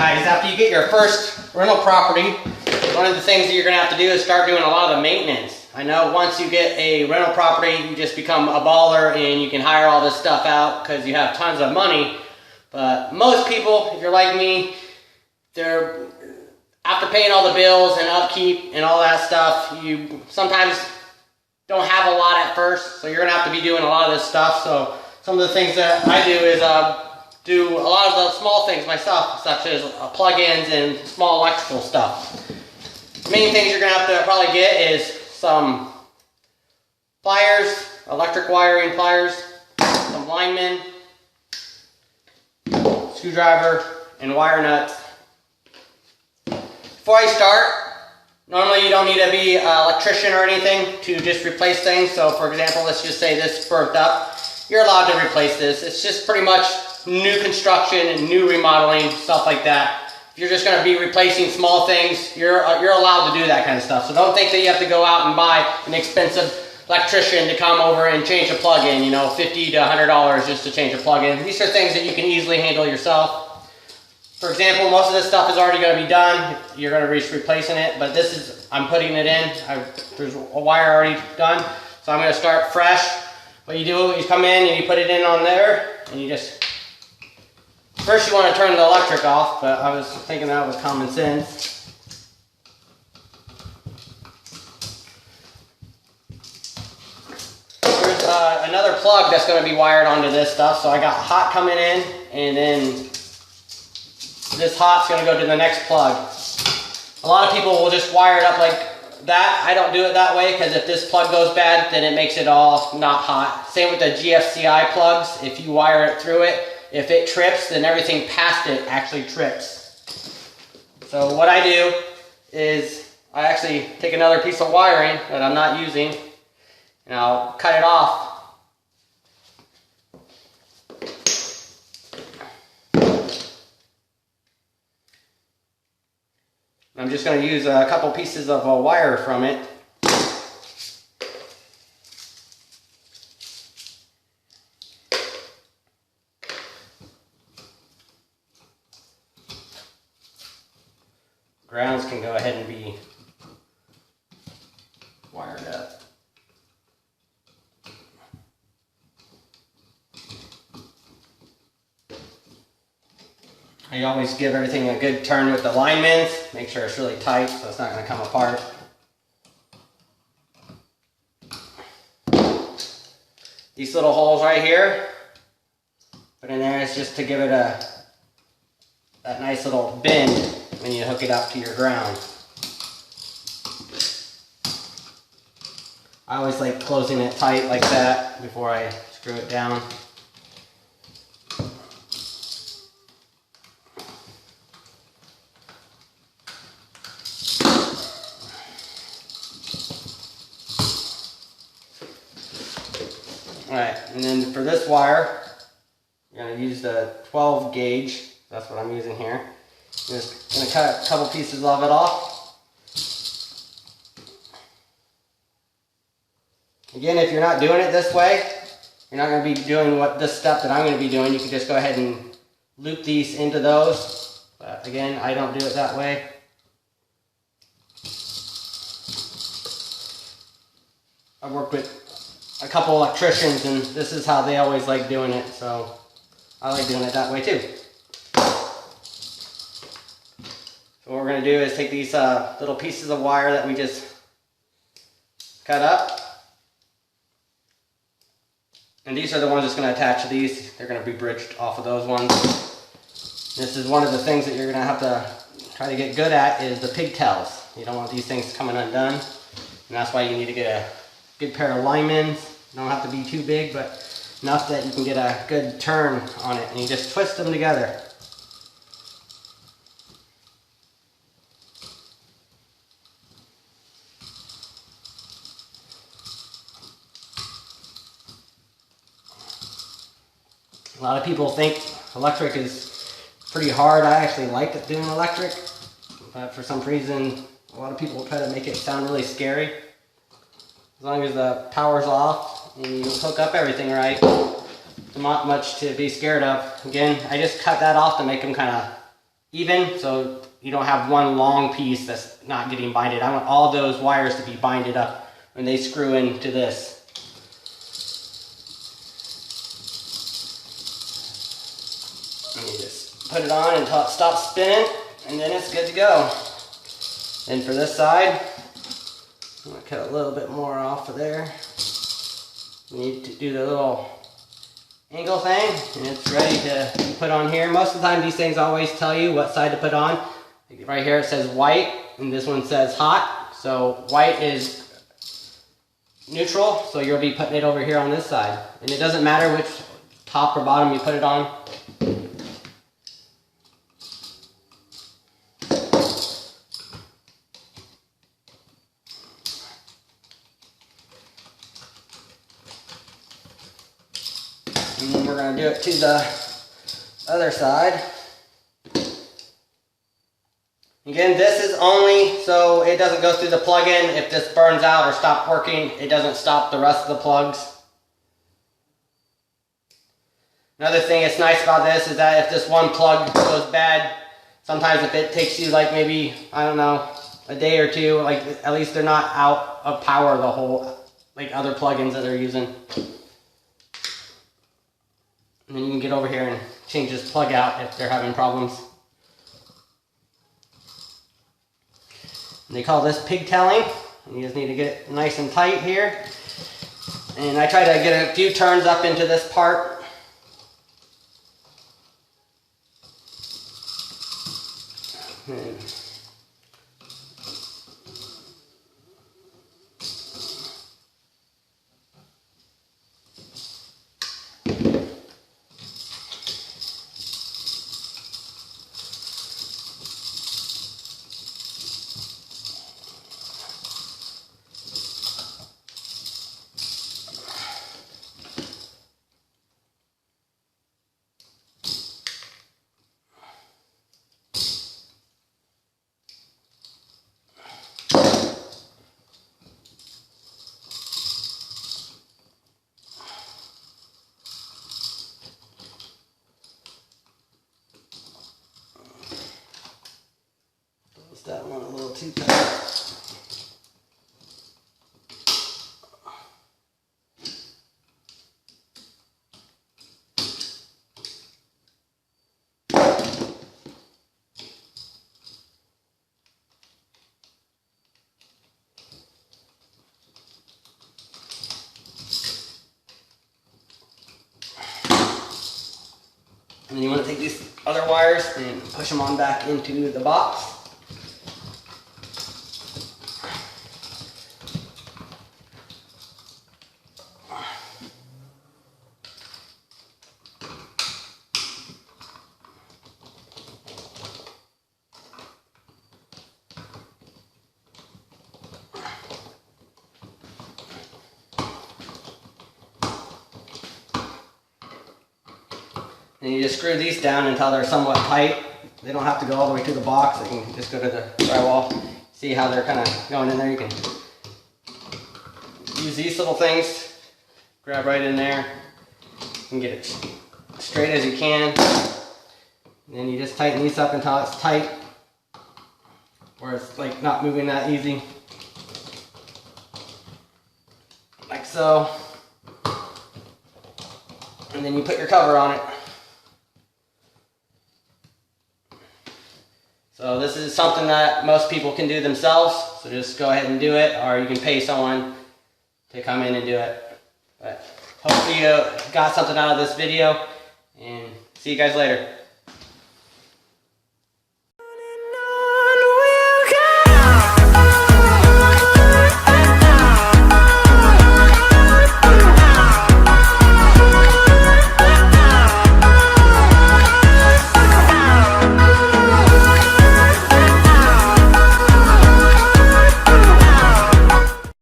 guys, after you get your first rental property, one of the things that you're going to have to do is start doing a lot of the maintenance. I know once you get a rental property, you just become a baller and you can hire all this stuff out because you have tons of money. But most people, if you're like me, they're after paying all the bills and upkeep and all that stuff, you sometimes don't have a lot at first, so you're going to have to be doing a lot of this stuff. So some of the things that I do is do a lot of the small things myself, such as plug-ins and small electrical stuff. The main things you're going to have to probably get is some pliers, electric wiring pliers, some linemen, screwdriver, and wire nuts. Before I start, normally you don't need to be an electrician or anything to just replace things. So for example, let's just say this burnt up. You're allowed to replace this. It's just pretty much new construction and new remodeling, stuff like that. If you're just going to be replacing small things, you're allowed to do that kind of stuff. So don't think that you have to go out and buy an expensive electrician to come over and change a plug-in, you know, $50 to $100 just to change a plug-in. These are things that you can easily handle yourself. For example, most of this stuff is already going to be done. You're going to be replacing it, but this is, I'm putting it in. There's a wire already done, so I'm going to start fresh. What you do, you come in and you put it in on there, and you just, first you want to turn the electric off, but I was thinking that was common sense. There's another plug that's going to be wired onto this stuff, so I got hot coming in, and then this hot's going to go to the next plug. A lot of people will just wire it up like that. I don't do it that way because if this plug goes bad, then it makes it all not hot. Same with the GFCI plugs. If you wire it through it, if it trips, then everything past it actually trips. So what I do is I actually take another piece of wiring that I'm not using and I'll cut it off. I'm just going to use a couple pieces of wire from it. Grounds can go ahead and be wired up. I always give everything a good turn with the linemen. Make sure it's really tight so it's not going to come apart. These little holes right here, put in there is just to give it that nice little bend when you hook it up to your ground. I always like closing it tight like that before I screw it down. Alright, and then for this wire, you're going to use the 12 gauge. That's what I'm using here. I'm just going to cut a couple pieces of it off. Again, if you're not doing it this way, you're not going to be doing this step that I'm going to be doing. You can just go ahead and loop these into those. But again, I don't do it that way. I work with a couple electricians and this is how they always like doing it, so I like doing it that way too. So what we're going to do is take these little pieces of wire that we just cut up, and these are the ones that's going to attach to these. They're going to be bridged off of those ones. This is one of the things that you're going to have to try to get good at is the pigtails. You don't want these things coming undone, and that's why you need to get a good pair of linemen. Don't have to be too big, but enough that you can get a good turn on it, and you just twist them together. A lot of people think electric is pretty hard. I actually like doing electric, but for some reason, a lot of people try to make it sound really scary. As long as the power's off and you hook up everything right, not much to be scared of. Again, I just cut that off to make them kind of even, so you don't have one long piece that's not getting binded. I want all those wires to be binded up when they screw into this. And you just put it on until it stops spinning, and then it's good to go. And for this side, I'm going to cut a little bit more off of there. You need to do the little angle thing, and it's ready to put on here. Most of the time these things always tell you what side to put on. Right here it says white, and this one says hot. So white is neutral, so you'll be putting it over here on this side. And it doesn't matter which top or bottom you put it on. And then we're going to do it to the other side. Again, this is only so it doesn't go through the plug-in. If this burns out or stops working, it doesn't stop the rest of the plugs. Another thing that's nice about this is that if this one plug goes bad, sometimes if it takes you like maybe, I don't know, a day or two, like at least they're not out of power the whole, like other plugins that they're using. And then you can get over here and change this plug out if they're having problems. And they call this pigtailing. And you just need to get it nice and tight here. And I try to get a few turns up into this part. And that one a little too tight. And then you want to take these other wires and push them on back into the box. And you just screw these down until they're somewhat tight. They don't have to go all the way to the box. They can just go to the drywall. See how they're kind of going in there. You can use these little things. Grab right in there and get it straight as you can. And then you just tighten these up until it's tight, where it's like not moving that easy. Like so. And then you put your cover on it. So this is something that most people can do themselves, so just go ahead and do it, or you can pay someone to come in and do it. But hopefully you got something out of this video, and see you guys later.